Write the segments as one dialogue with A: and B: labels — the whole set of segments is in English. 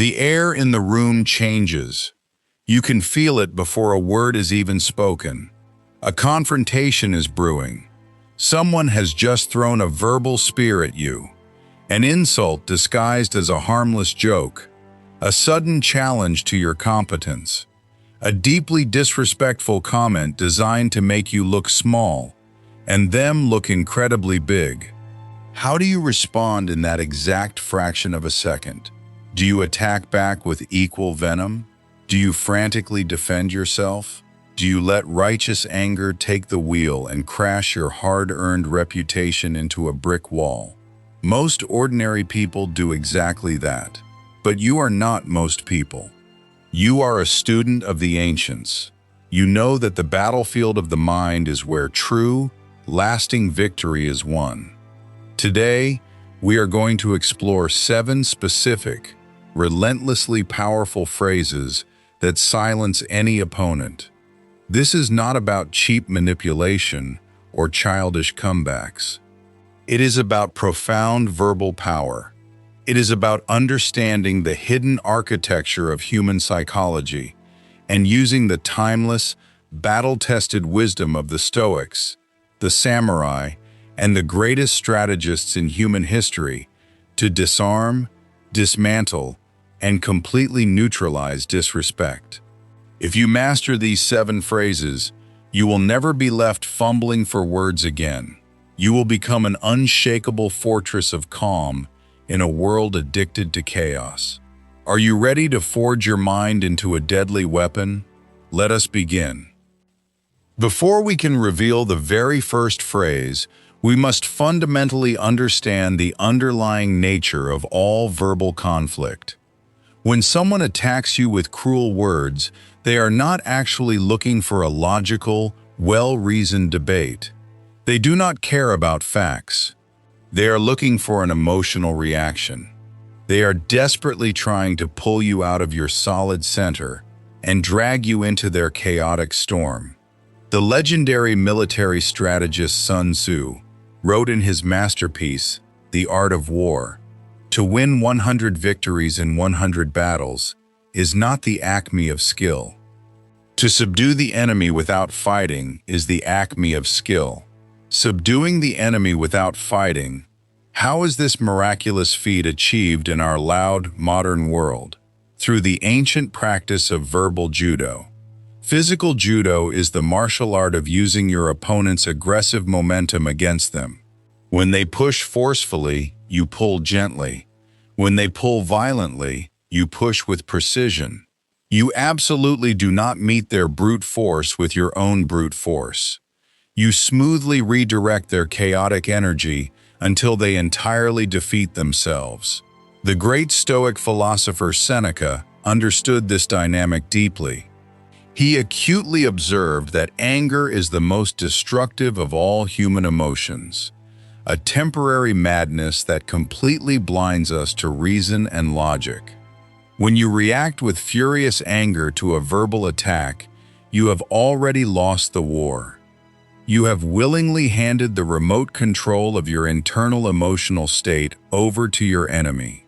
A: The air in the room changes. You can feel it before a word is even spoken. A confrontation is brewing. Someone has just thrown a verbal spear at you. An insult disguised as a harmless joke. A sudden challenge to your competence. A deeply disrespectful comment designed to make you look small, and them look incredibly big. How do you respond in that exact fraction of a second? Do you attack back with equal venom? Do you frantically defend yourself? Do you let righteous anger take the wheel and crash your hard-earned reputation into a brick wall? Most ordinary people do exactly that. But you are not most people. You are a student of the ancients. You know that the battlefield of the mind is where true, lasting victory is won. Today, we are going to explore 7 specific, relentlessly powerful phrases that silence any opponent. This is not about cheap manipulation or childish comebacks. It is about profound verbal power. It is about understanding the hidden architecture of human psychology and using the timeless, battle-tested wisdom of the Stoics, the samurai, and the greatest strategists in human history to disarm, dismantle, and completely neutralize disrespect. If you master these 7 phrases, you will never be left fumbling for words again. You will become an unshakable fortress of calm in a world addicted to chaos. Are you ready to forge your mind into a deadly weapon? Let us begin. Before we can reveal the very first phrase, we must fundamentally understand the underlying nature of all verbal conflict. When someone attacks you with cruel words, they are not actually looking for a logical, well-reasoned debate. They do not care about facts. They are looking for an emotional reaction. They are desperately trying to pull you out of your solid center and drag you into their chaotic storm. The legendary military strategist Sun Tzu wrote in his masterpiece, The Art of War, "To win 100 victories in 100 battles is not the acme of skill. To subdue the enemy without fighting is the acme of skill." Subduing the enemy without fighting, how is this miraculous feat achieved in our loud, modern world? Through the ancient practice of verbal judo. Physical judo is the martial art of using your opponent's aggressive momentum against them. When they push forcefully, you pull gently. When they pull violently, you push with precision. You absolutely do not meet their brute force with your own brute force. You smoothly redirect their chaotic energy until they entirely defeat themselves. The great Stoic philosopher Seneca understood this dynamic deeply. He acutely observed that anger is the most destructive of all human emotions, a temporary madness that completely blinds us to reason and logic. When you react with furious anger to a verbal attack, you have already lost the war. You have willingly handed the remote control of your internal emotional state over to your enemy.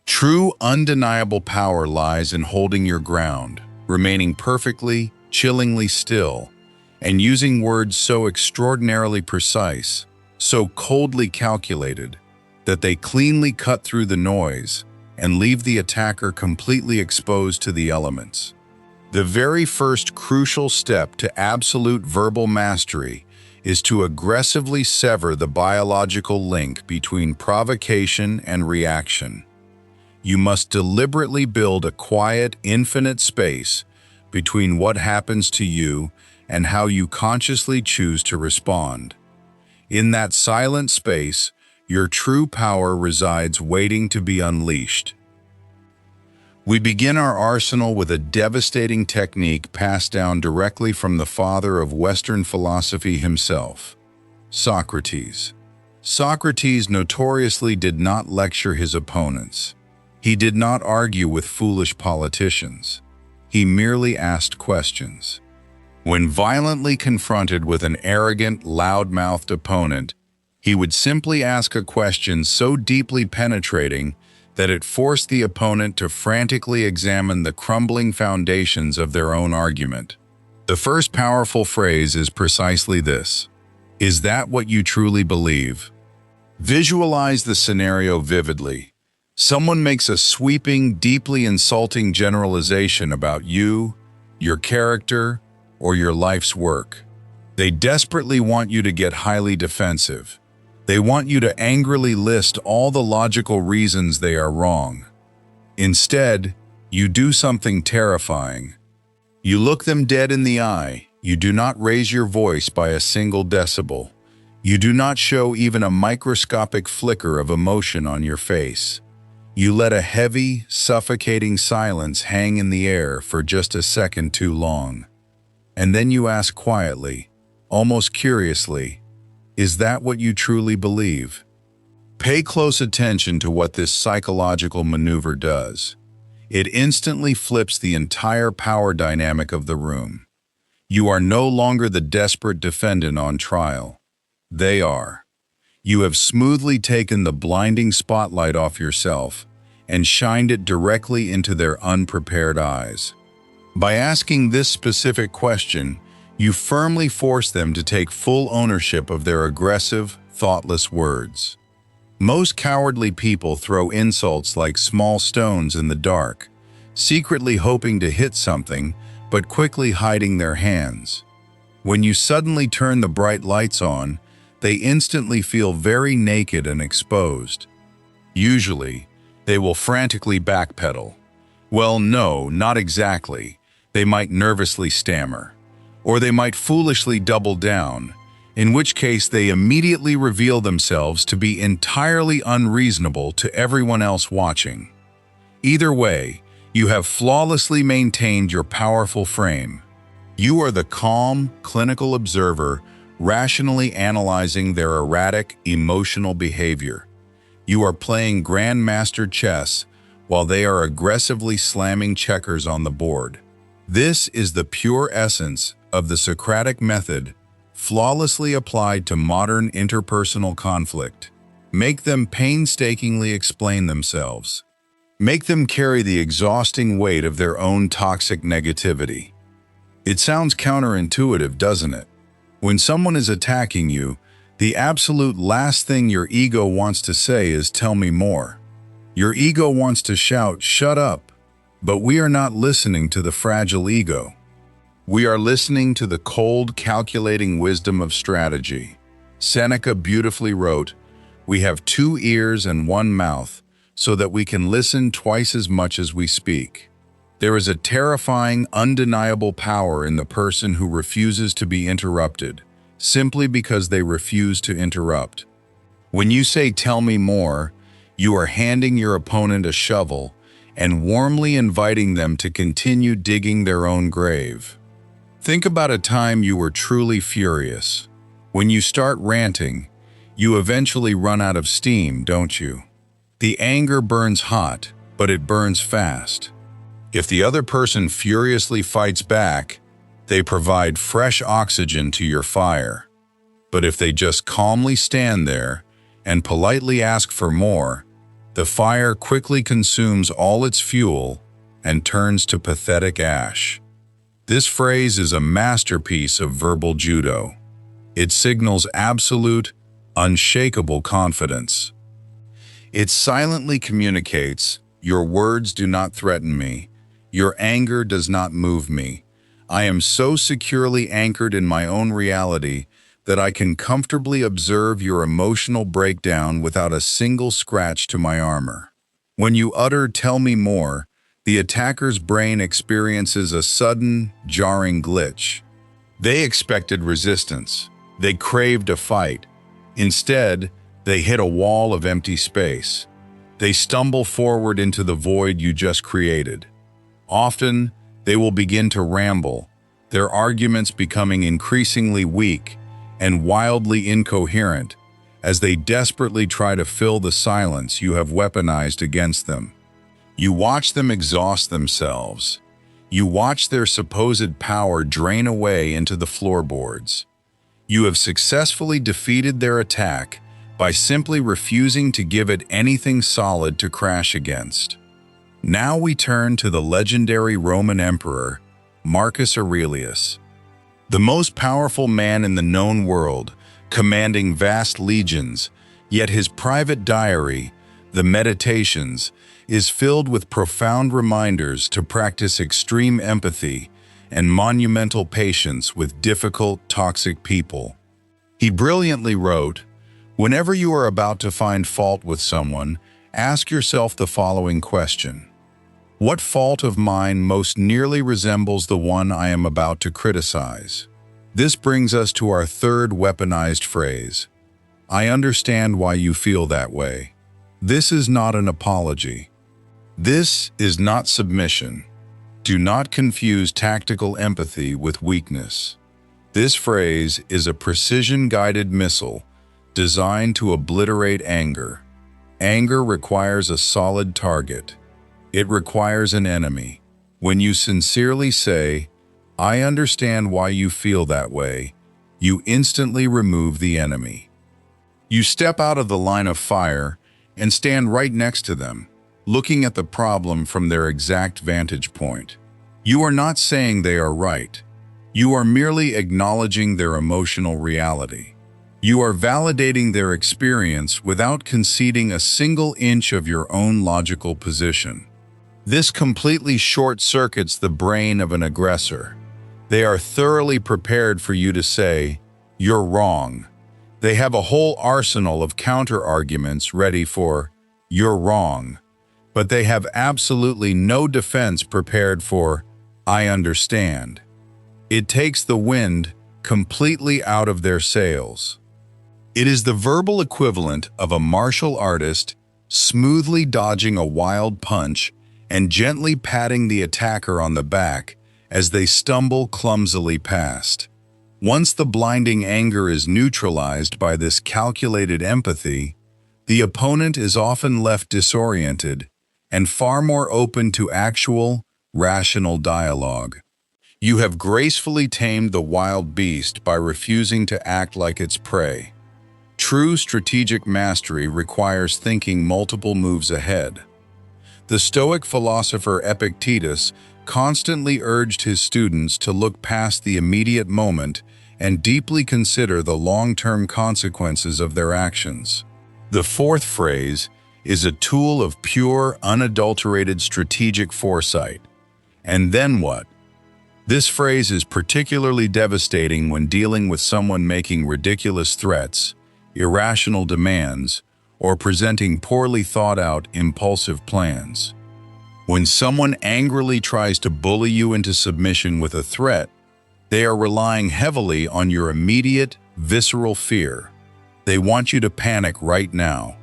A: True, undeniable power lies in holding your ground, remaining perfectly, chillingly still, and using words so extraordinarily precise, so coldly calculated, that they cleanly cut through the noise and leave the attacker completely exposed to the elements. The very first crucial step to absolute verbal mastery is to aggressively sever the biological link between provocation and reaction. You must deliberately build a quiet, infinite space between what happens to you and how you consciously choose to respond. In that silent space, your true power resides waiting to be unleashed. We begin our arsenal with a devastating technique passed down directly from the father of Western philosophy himself, Socrates. Socrates notoriously did not lecture his opponents. He did not argue with foolish politicians. He merely asked questions. When violently confronted with an arrogant, loud-mouthed opponent, he would simply ask a question so deeply penetrating that it forced the opponent to frantically examine the crumbling foundations of their own argument. The first powerful phrase is precisely this: "Is that what you truly believe?" Visualize the scenario vividly. Someone makes a sweeping, deeply insulting generalization about you, your character, or your life's work. They desperately want you to get highly defensive. They want you to angrily list all the logical reasons they are wrong. Instead, you do something terrifying. You look them dead in the eye. You do not raise your voice by a single decibel. You do not show even a microscopic flicker of emotion on your face. You let a heavy, suffocating silence hang in the air for just a second too long. And then you ask quietly, almost curiously, "Is that what you truly believe?" Pay close attention to what this psychological maneuver does. It instantly flips the entire power dynamic of the room. You are no longer the desperate defendant on trial. They are. You have smoothly taken the blinding spotlight off yourself and shined it directly into their unprepared eyes. By asking this specific question, you firmly force them to take full ownership of their aggressive, thoughtless words. Most cowardly people throw insults like small stones in the dark, secretly hoping to hit something, but quickly hiding their hands. When you suddenly turn the bright lights on, they instantly feel very naked and exposed. Usually, they will frantically backpedal. Well, no, not exactly. They might nervously stammer. Or they might foolishly double down, in which case they immediately reveal themselves to be entirely unreasonable to everyone else watching. Either way, you have flawlessly maintained your powerful frame. You are the calm, clinical observer, rationally analyzing their erratic, emotional behavior. You are playing grandmaster chess while they are aggressively slamming checkers on the board. This is the pure essence of the Socratic method, flawlessly applied to modern interpersonal conflict. Make them painstakingly explain themselves. Make them carry the exhausting weight of their own toxic negativity. It sounds counterintuitive, doesn't it? When someone is attacking you, the absolute last thing your ego wants to say is "tell me more." Your ego wants to shout, "shut up." But we are not listening to the fragile ego. We are listening to the cold, calculating wisdom of strategy. Seneca beautifully wrote, "We have 2 ears and 1 mouth, so that we can listen twice as much as we speak." There is a terrifying, undeniable power in the person who refuses to be interrupted, simply because they refuse to interrupt. When you say "tell me more," you are handing your opponent a shovel and warmly inviting them to continue digging their own grave. Think about a time you were truly furious. When you start ranting, you eventually run out of steam, don't you? The anger burns hot, but it burns fast. If the other person furiously fights back, they provide fresh oxygen to your fire. But if they just calmly stand there and politely ask for more, the fire quickly consumes all its fuel and turns to pathetic ash. This phrase is a masterpiece of verbal judo. It signals absolute, unshakable confidence. It silently communicates, "Your words do not threaten me. Your anger does not move me. I am so securely anchored in my own reality that I can comfortably observe your emotional breakdown without a single scratch to my armor." When you utter "tell me more," the attacker's brain experiences a sudden, jarring glitch. They expected resistance. They craved a fight. Instead, they hit a wall of empty space. They stumble forward into the void you just created. Often, they will begin to ramble, their arguments becoming increasingly weak and wildly incoherent as they desperately try to fill the silence you have weaponized against them. You watch them exhaust themselves. You watch their supposed power drain away into the floorboards. You have successfully defeated their attack by simply refusing to give it anything solid to crash against. Now we turn to the legendary Roman emperor, Marcus Aurelius. The most powerful man in the known world, commanding vast legions, yet his private diary, the Meditations, is filled with profound reminders to practice extreme empathy and monumental patience with difficult, toxic people. He brilliantly wrote, "Whenever you are about to find fault with someone, ask yourself the following question. What fault of mine most nearly resembles the one I am about to criticize?" This brings us to our third weaponized phrase. I understand why you feel that way. This is not an apology. This is not submission. Do not confuse tactical empathy with weakness. This phrase is a precision-guided missile designed to obliterate anger. Anger requires a solid target. It requires an enemy. When you sincerely say, "I understand why you feel that way," you instantly remove the enemy. You step out of the line of fire and stand right next to them, looking at the problem from their exact vantage point. You are not saying they are right. You are merely acknowledging their emotional reality. You are validating their experience without conceding a single inch of your own logical position. This completely short-circuits the brain of an aggressor. They are thoroughly prepared for you to say, "You're wrong." They have a whole arsenal of counter-arguments ready for, "You're wrong." But they have absolutely no defense prepared for, "I understand." It takes the wind completely out of their sails. It is the verbal equivalent of a martial artist smoothly dodging a wild punch and gently patting the attacker on the back as they stumble clumsily past. Once the blinding anger is neutralized by this calculated empathy, the opponent is often left disoriented and far more open to actual, rational dialogue. You have gracefully tamed the wild beast by refusing to act like its prey. True strategic mastery requires thinking multiple moves ahead. The Stoic philosopher Epictetus constantly urged his students to look past the immediate moment and deeply consider the long-term consequences of their actions. The fourth phrase is a tool of pure, unadulterated strategic foresight. And then what? This phrase is particularly devastating when dealing with someone making ridiculous threats, irrational demands, or presenting poorly thought-out, impulsive plans. When someone angrily tries to bully you into submission with a threat, they are relying heavily on your immediate, visceral fear. They want you to panic right now.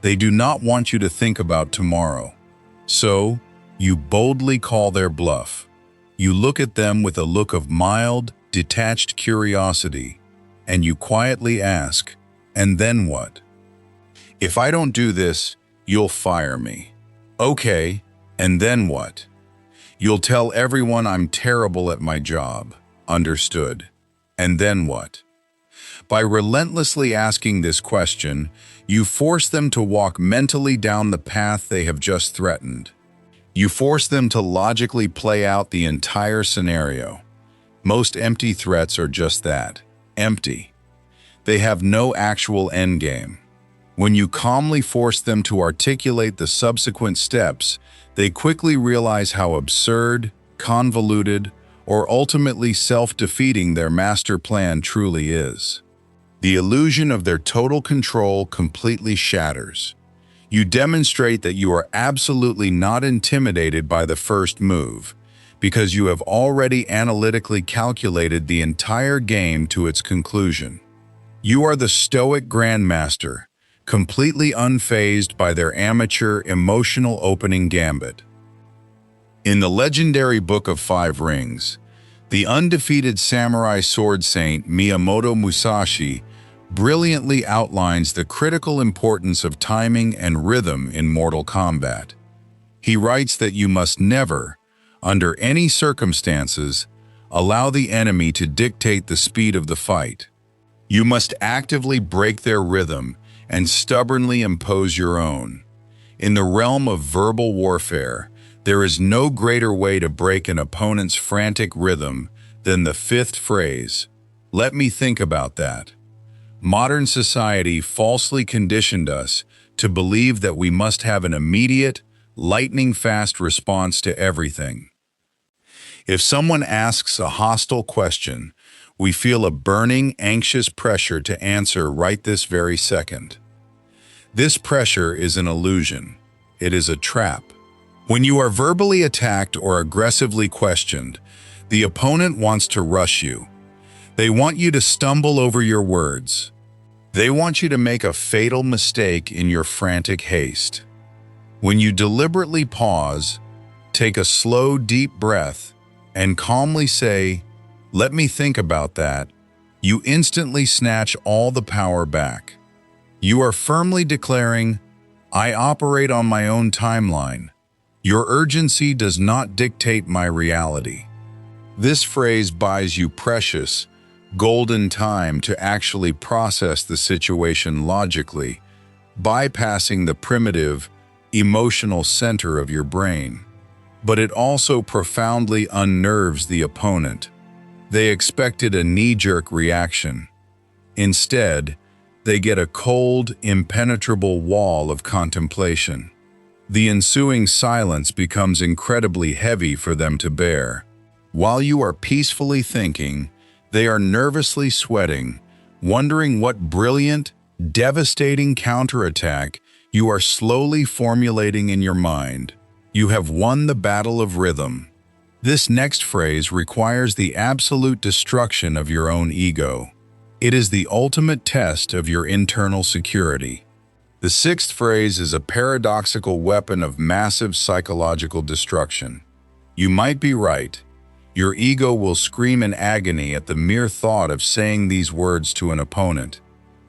A: They do not want you to think about tomorrow. So, you boldly call their bluff. You look at them with a look of mild, detached curiosity, and you quietly ask, "And then what?" "If I don't do this, you'll fire me." "Okay, and then what?" "You'll tell everyone I'm terrible at my job." "Understood. And then what?" By relentlessly asking this question, you force them to walk mentally down the path they have just threatened. You force them to logically play out the entire scenario. Most empty threats are just that, empty. They have no actual endgame. When you calmly force them to articulate the subsequent steps, they quickly realize how absurd, convoluted, or ultimately self-defeating their master plan truly is. The illusion of their total control completely shatters. You demonstrate that you are absolutely not intimidated by the first move, because you have already analytically calculated the entire game to its conclusion. You are the Stoic grandmaster, completely unfazed by their amateur emotional opening gambit. In the legendary Book of Five Rings, the undefeated samurai sword saint Miyamoto Musashi brilliantly outlines the critical importance of timing and rhythm in Mortal Kombat. He writes that you must never, under any circumstances, allow the enemy to dictate the speed of the fight. You must actively break their rhythm and stubbornly impose your own. In the realm of verbal warfare, there is no greater way to break an opponent's frantic rhythm than the fifth phrase, "Let me think about that." Modern society falsely conditioned us to believe that we must have an immediate, lightning-fast response to everything. If someone asks a hostile question, we feel a burning, anxious pressure to answer right this very second. This pressure is an illusion. It is a trap. When you are verbally attacked or aggressively questioned, the opponent wants to rush you. They want you to stumble over your words. They want you to make a fatal mistake in your frantic haste. When you deliberately pause, take a slow, deep breath, and calmly say, "Let me think about that," you instantly snatch all the power back. You are firmly declaring, "I operate on my own timeline. Your urgency does not dictate my reality." This phrase buys you precious, golden time to actually process the situation logically, bypassing the primitive, emotional center of your brain. But it also profoundly unnerves the opponent. They expected a knee-jerk reaction. Instead, they get a cold, impenetrable wall of contemplation. The ensuing silence becomes incredibly heavy for them to bear. While you are peacefully thinking, they are nervously sweating, wondering what brilliant, devastating counterattack you are slowly formulating in your mind. You have won the battle of rhythm. This next phrase requires the absolute destruction of your own ego. It is the ultimate test of your internal security. The sixth phrase is a paradoxical weapon of massive psychological destruction. You might be right. Your ego will scream in agony at the mere thought of saying these words to an opponent.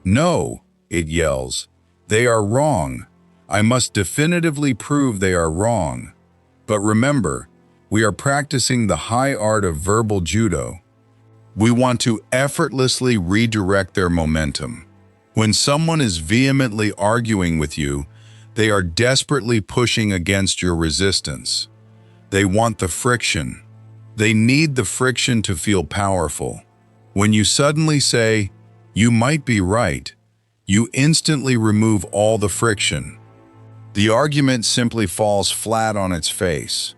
A: "No," it yells, "they are wrong. I must definitively prove they are wrong." But remember, we are practicing the high art of verbal judo. We want to effortlessly redirect their momentum. When someone is vehemently arguing with you, they are desperately pushing against your resistance. They want the friction. They need the friction to feel powerful. When you suddenly say, "You might be right," you instantly remove all the friction. The argument simply falls flat on its face.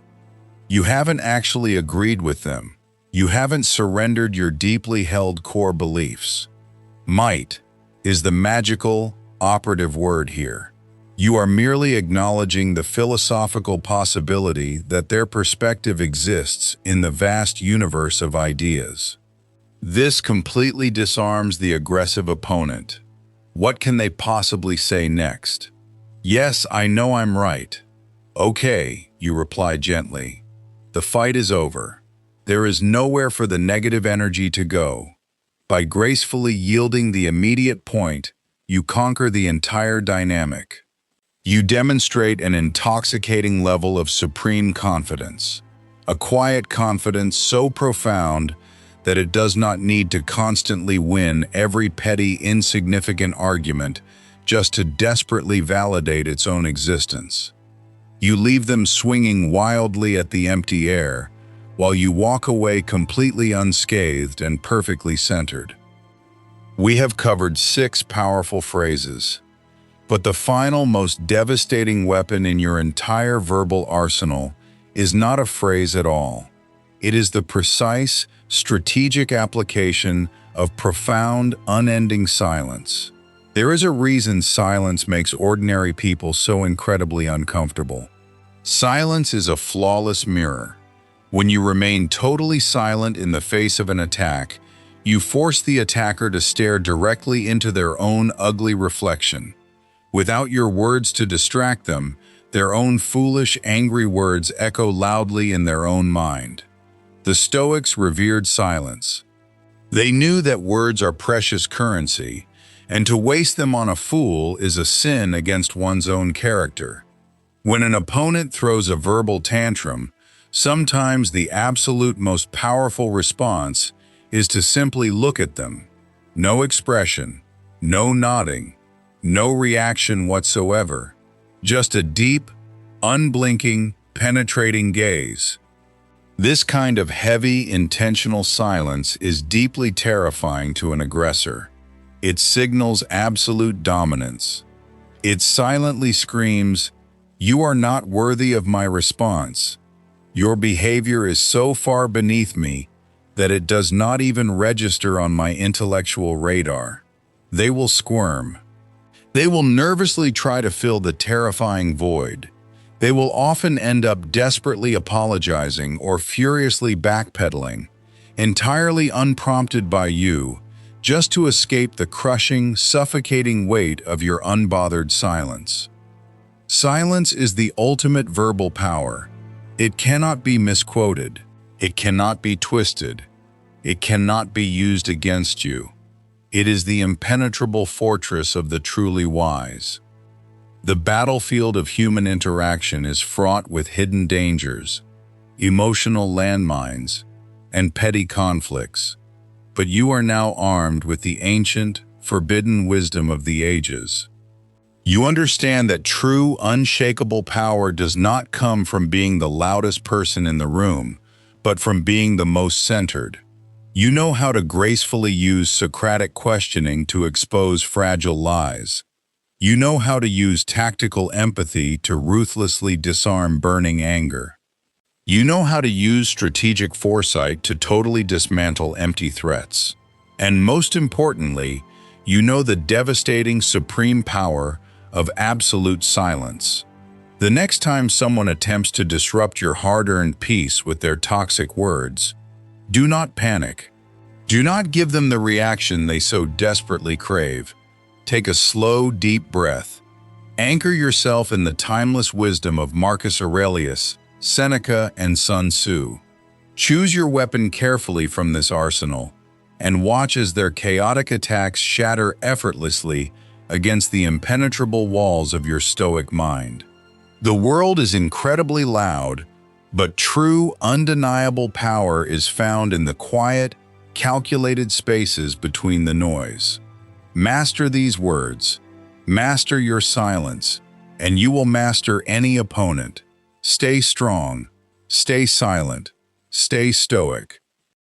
A: You haven't actually agreed with them. You haven't surrendered your deeply held core beliefs. Might is the magical, operative word here. You are merely acknowledging the philosophical possibility that their perspective exists in the vast universe of ideas. This completely disarms the aggressive opponent. What can they possibly say next? "Yes, I know I'm right." "Okay," you reply gently. The fight is over. There is nowhere for the negative energy to go. By gracefully yielding the immediate point, you conquer the entire dynamic. You demonstrate an intoxicating level of supreme confidence, a quiet confidence so profound that it does not need to constantly win every petty, insignificant argument just to desperately validate its own existence. You leave them swinging wildly at the empty air, while you walk away completely unscathed and perfectly centered. We have covered 6 powerful phrases, but the final, most devastating weapon in your entire verbal arsenal is not a phrase at all. It is the precise, strategic application of profound, unending silence. There is a reason silence makes ordinary people so incredibly uncomfortable. Silence is a flawless mirror. When you remain totally silent in the face of an attack, you force the attacker to stare directly into their own ugly reflection. Without your words to distract them, their own foolish, angry words echo loudly in their own mind. The Stoics revered silence. They knew that words are precious currency, and to waste them on a fool is a sin against one's own character. When an opponent throws a verbal tantrum, sometimes the absolute most powerful response is to simply look at them. No expression, no nodding, No reaction whatsoever. Just a deep, unblinking, penetrating gaze. This kind of heavy, intentional silence is deeply terrifying to an aggressor. It signals absolute dominance. It silently screams, "You are not worthy of my response. Your behavior is so far beneath me that it does not even register on my intellectual radar." They will squirm. They will nervously try to fill the terrifying void. They will often end up desperately apologizing or furiously backpedaling, entirely unprompted by you, just to escape the crushing, suffocating weight of your unbothered silence. Silence is the ultimate verbal power. It cannot be misquoted. It cannot be twisted. It cannot be used against you. It is the impenetrable fortress of the truly wise. The battlefield of human interaction is fraught with hidden dangers, emotional landmines, and petty conflicts. But you are now armed with the ancient, forbidden wisdom of the ages. You understand that true, unshakable power does not come from being the loudest person in the room, but from being the most centered. You know how to gracefully use Socratic questioning to expose fragile lies. You know how to use tactical empathy to ruthlessly disarm burning anger. You know how to use strategic foresight to totally dismantle empty threats. And most importantly, you know the devastating supreme power of absolute silence. The next time someone attempts to disrupt your hard-earned peace with their toxic words, do not panic. Do not give them the reaction they so desperately crave. Take a slow, deep breath. Anchor yourself in the timeless wisdom of Marcus Aurelius, Seneca, and Sun Tzu. Choose your weapon carefully from this arsenal, and watch as their chaotic attacks shatter effortlessly against the impenetrable walls of your Stoic mind. The world is incredibly loud, but true, undeniable power is found in the quiet, calculated spaces between the noise. Master these words. Master your silence, and you will master any opponent. Stay strong. Stay silent. Stay stoic.